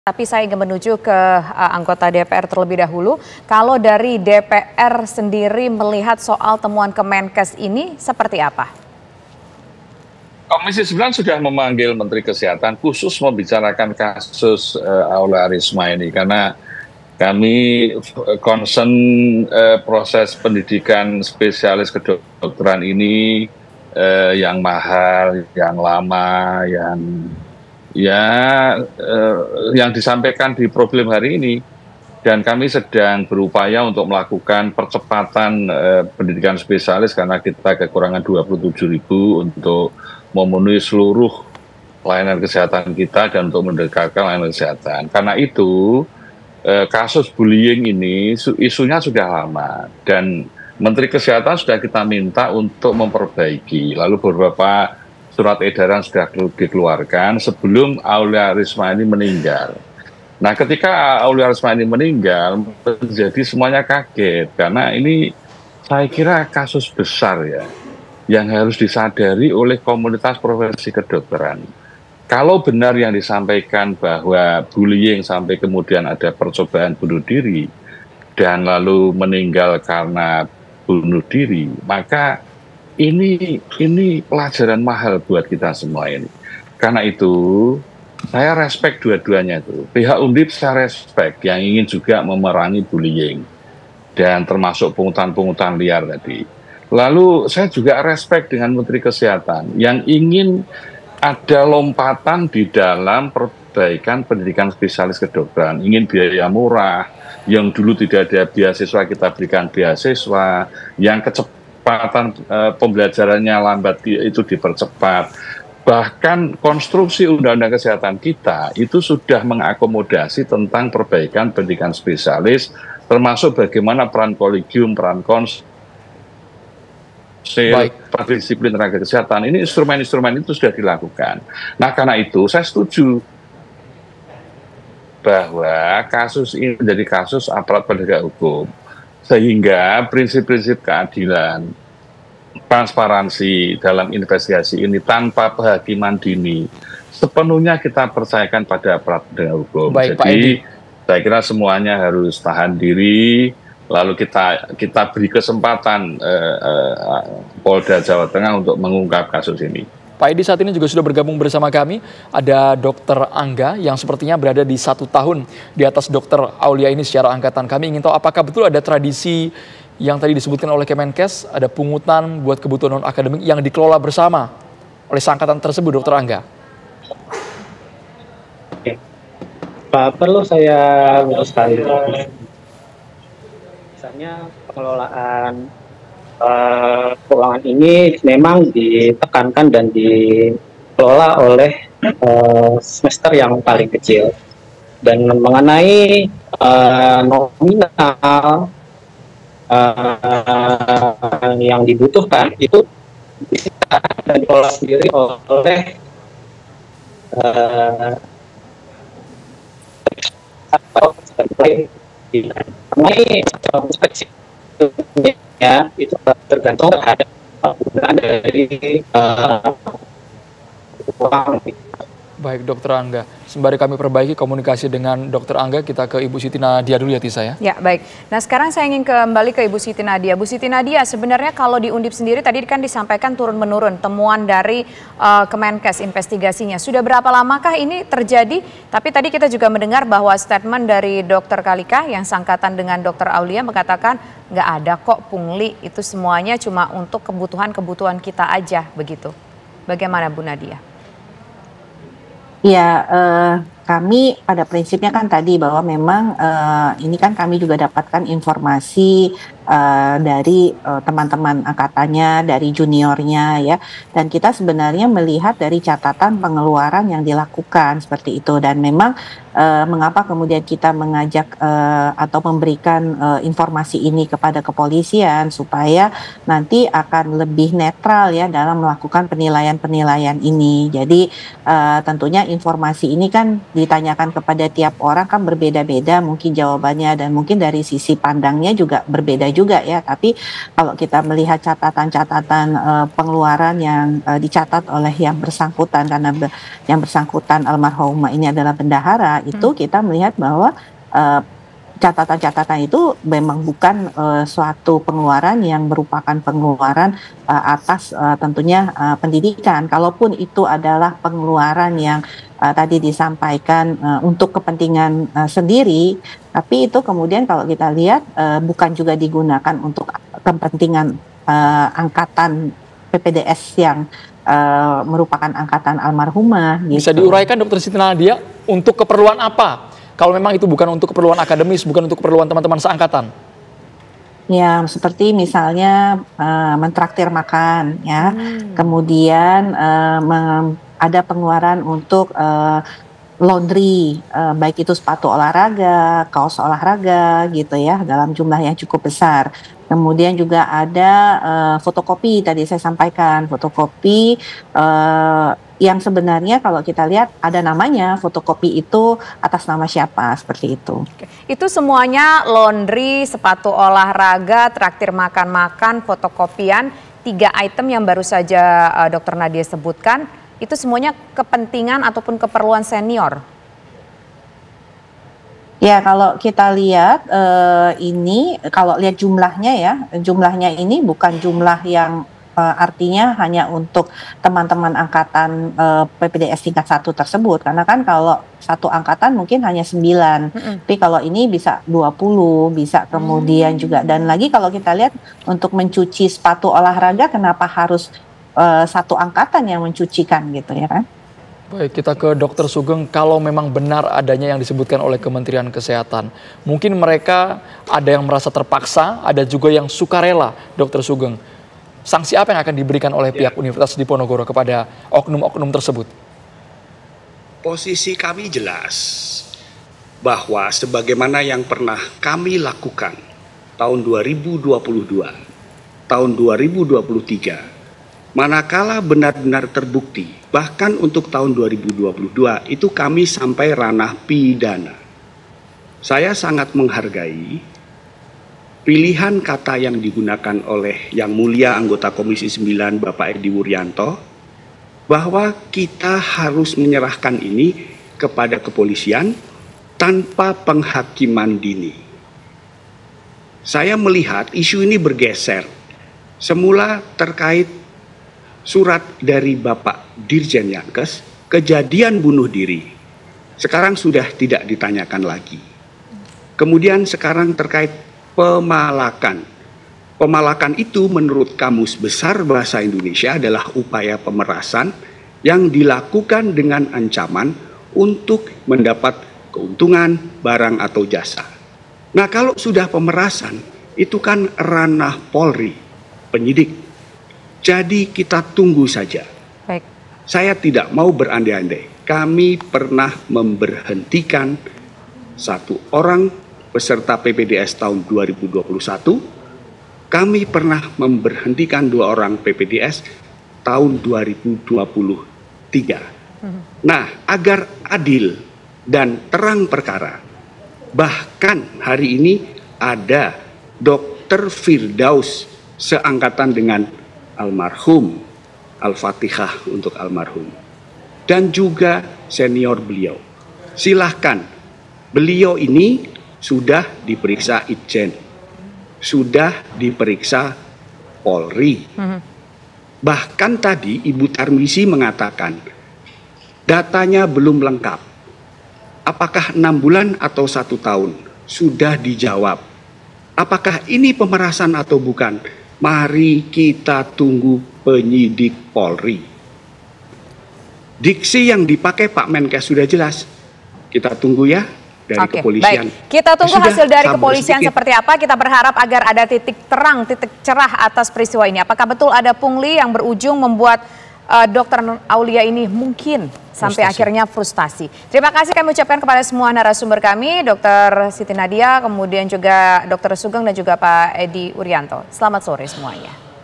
Tapi saya ingin menuju ke anggota DPR terlebih dahulu. Kalau dari DPR sendiri melihat soal temuan Kemenkes ini seperti apa? Komisi 9 sudah memanggil Menteri Kesehatan khusus membicarakan kasus Aula Risma ini karena kami concern proses pendidikan spesialis kedokteran ini yang mahal, yang lama, yang disampaikan di problem hari ini, dan kami sedang berupaya untuk melakukan percepatan pendidikan spesialis karena kita kekurangan 27.000 untuk memenuhi seluruh layanan kesehatan kita dan untuk mendekatkan layanan kesehatan. Karena itu kasus bullying ini isunya sudah lama dan Menteri Kesehatan sudah kita minta untuk memperbaiki. Lalu beberapa surat edaran sudah dikeluarkan sebelum Aulia Risma ini meninggal. Nah, ketika Aulia Risma ini meninggal, jadi semuanya kaget karena ini saya kira kasus besar ya, yang harus disadari oleh komunitas profesi kedokteran. Kalau benar yang disampaikan bahwa bullying sampai kemudian ada percobaan bunuh diri dan lalu meninggal karena bunuh diri, maka ini pelajaran mahal buat kita semua ini. Karena itu saya respect dua-duanya itu. Pihak Undip saya respect yang ingin juga memerangi bullying dan termasuk pungutan-pungutan liar tadi. Lalu saya juga respect dengan Menteri Kesehatan yang ingin ada lompatan di dalam perbaikan pendidikan spesialis kedokteran. Ingin biaya murah, yang dulu tidak ada beasiswa kita berikan beasiswa, yang kecepatan pembelajarannya lambat itu dipercepat. Bahkan konstruksi Undang-Undang Kesehatan kita itu sudah mengakomodasi tentang perbaikan pendidikan spesialis, termasuk bagaimana peran kolegium, peran konsil, disiplin tenaga kesehatan. Ini instrumen-instrumen itu sudah dilakukan. Nah, karena itu saya setuju bahwa kasus ini menjadi kasus aparat penegak hukum, sehingga prinsip-prinsip keadilan, transparansi dalam investigasi ini tanpa penghakiman dini sepenuhnya kita percayakan pada aparat penegak hukum. Jadi saya kira semuanya harus tahan diri, lalu kita beri kesempatan Polda Jawa Tengah untuk mengungkap kasus ini. Pak Edi saat ini juga sudah bergabung bersama kami. Ada Dr. Angga yang sepertinya berada di 1 tahun di atas Dr. Aulia ini secara angkatan. Kami ingin tahu apakah betul ada tradisi yang tadi disebutkan oleh Kemenkes, ada pungutan buat kebutuhan non-akademik yang dikelola bersama oleh seangkatan tersebut, Dr. Angga? Perlu saya luruskan. Misalnya pengelolaan keuangan ini memang ditekankan dan dikelola oleh semester yang paling kecil, dan mengenai nominal yang dibutuhkan itu bisa dikelola sendiri oleh atau mengenai ya itu tergantung terhadap penggunaan dari uang. Baik, Dokter Angga. Sembari kami perbaiki komunikasi dengan Dokter Angga, kita ke Ibu Siti Nadia dulu ya, Tisa ya. Ya, baik. Nah, sekarang saya ingin kembali ke Ibu Siti Nadia. Bu Siti Nadia, sebenarnya kalau di Undip sendiri tadi kan disampaikan turun-menurun temuan dari Kemenkes investigasinya. Sudah berapa lamakah ini terjadi? Tapi tadi kita juga mendengar bahwa statement dari Dokter Kalika yang sangkatan dengan Dokter Aulia mengatakan nggak ada kok pungli, itu semuanya cuma untuk kebutuhan-kebutuhan kita aja begitu. Bagaimana Bu Nadia? Ya, kami pada prinsipnya kan tadi bahwa memang ini kan kami juga dapatkan informasi dari teman-teman angkatannya, dari juniornya ya, dan kita sebenarnya melihat dari catatan pengeluaran yang dilakukan seperti itu, dan memang mengapa kemudian kita mengajak atau memberikan informasi ini kepada kepolisian supaya nanti akan lebih netral ya dalam melakukan penilaian-penilaian ini. Jadi tentunya informasi ini kan ditanyakan kepada tiap orang kan berbeda-beda mungkin jawabannya, dan mungkin dari sisi pandangnya juga berbeda juga ya. Tapi kalau kita melihat catatan-catatan pengeluaran yang dicatat oleh yang bersangkutan, karena yang bersangkutan almarhumah ini adalah bendahara, itu kita melihat bahwa catatan-catatan itu memang bukan suatu pengeluaran yang merupakan pengeluaran atas tentunya pendidikan. Kalaupun itu adalah pengeluaran yang tadi disampaikan untuk kepentingan sendiri, tapi itu kemudian kalau kita lihat bukan juga digunakan untuk kepentingan angkatan PPDS yang merupakan angkatan almarhumah. Gitu. Bisa diuraikan Dr. Siti Nadia untuk keperluan apa? Kalau memang itu bukan untuk keperluan akademis, bukan untuk keperluan teman-teman seangkatan. Ya, seperti misalnya mentraktir makan, ya. Kemudian ada pengeluaran untuk laundry, baik itu sepatu olahraga, kaos olahraga, gitu ya, dalam jumlah yang cukup besar. Kemudian juga ada fotokopi, tadi saya sampaikan, fotokopi yang sebenarnya kalau kita lihat ada namanya, fotokopi itu atas nama siapa, seperti itu. Itu semuanya laundry, sepatu olahraga, traktir makan-makan, fotokopian, 3 item yang baru saja Dr. Nadia sebutkan, itu semuanya kepentingan ataupun keperluan senior. Ya, kalau kita lihat ini, kalau lihat jumlahnya ya, jumlahnya ini bukan jumlah yang artinya hanya untuk teman-teman angkatan PPDS tingkat 1 tersebut, karena kan kalau satu angkatan mungkin hanya 9, tapi kalau ini bisa 20, bisa kemudian juga, dan lagi kalau kita lihat untuk mencuci sepatu olahraga, kenapa harus satu angkatan yang mencucikan gitu ya kan? Baik, kita ke Dr. Sugeng. Kalau memang benar adanya yang disebutkan oleh Kementerian Kesehatan, mungkin mereka ada yang merasa terpaksa, ada juga yang sukarela, Dr. Sugeng. Sanksi apa yang akan diberikan oleh pihak Universitas Diponegoro kepada oknum-oknum tersebut? Posisi kami jelas bahwa sebagaimana yang pernah kami lakukan tahun 2022, tahun 2023, manakala benar-benar terbukti, bahkan untuk tahun 2022 itu kami sampai ranah pidana. Saya sangat menghargai pilihan kata yang digunakan oleh Yang Mulia anggota Komisi 9 Bapak Edi Wuryanto, bahwa kita harus menyerahkan ini kepada kepolisian tanpa penghakiman dini. Saya melihat isu ini bergeser. Semula terkait surat dari Bapak Dirjen Yankes, kejadian bunuh diri, sekarang sudah tidak ditanyakan lagi. Kemudian sekarang terkait pemalakan. Pemalakan itu menurut Kamus Besar Bahasa Indonesia adalah upaya pemerasan yang dilakukan dengan ancaman untuk mendapat keuntungan, barang atau jasa. Nah, kalau sudah pemerasan, itu kan ranah Polri, penyidik. Jadi kita tunggu saja. Baik. Saya tidak mau berandai-andai. Kami pernah memberhentikan 1 orang peserta PPDS tahun 2021. Kami pernah memberhentikan 2 orang PPDS tahun 2023. Nah, agar adil dan terang perkara, bahkan hari ini ada Dr. Firdaus seangkatan dengan almarhum, Al-Fatihah untuk almarhum, dan juga senior beliau. Silahkan, beliau ini sudah diperiksa Itjen, sudah diperiksa Polri. Bahkan tadi Ibu Tarmisi mengatakan datanya belum lengkap. Apakah 6 bulan atau 1 tahun? Sudah dijawab. Apakah ini pemerasan atau bukan? Mari kita tunggu penyidik Polri. Diksi yang dipakai Pak Menkes sudah jelas. Kita tunggu ya dari kepolisian. Baik. Kita tunggu hasil dari kepolisian seperti apa. Kita berharap agar ada titik terang, titik cerah atas peristiwa ini. Apakah betul ada pungli yang berujung membuat Dr. Aulia ini mungkin sampai akhirnya frustasi. Terima kasih kami ucapkan kepada semua narasumber kami, Dr. Siti Nadia, kemudian juga Dr. Sugeng dan juga Pak Edi Wuryanto. Selamat sore semuanya.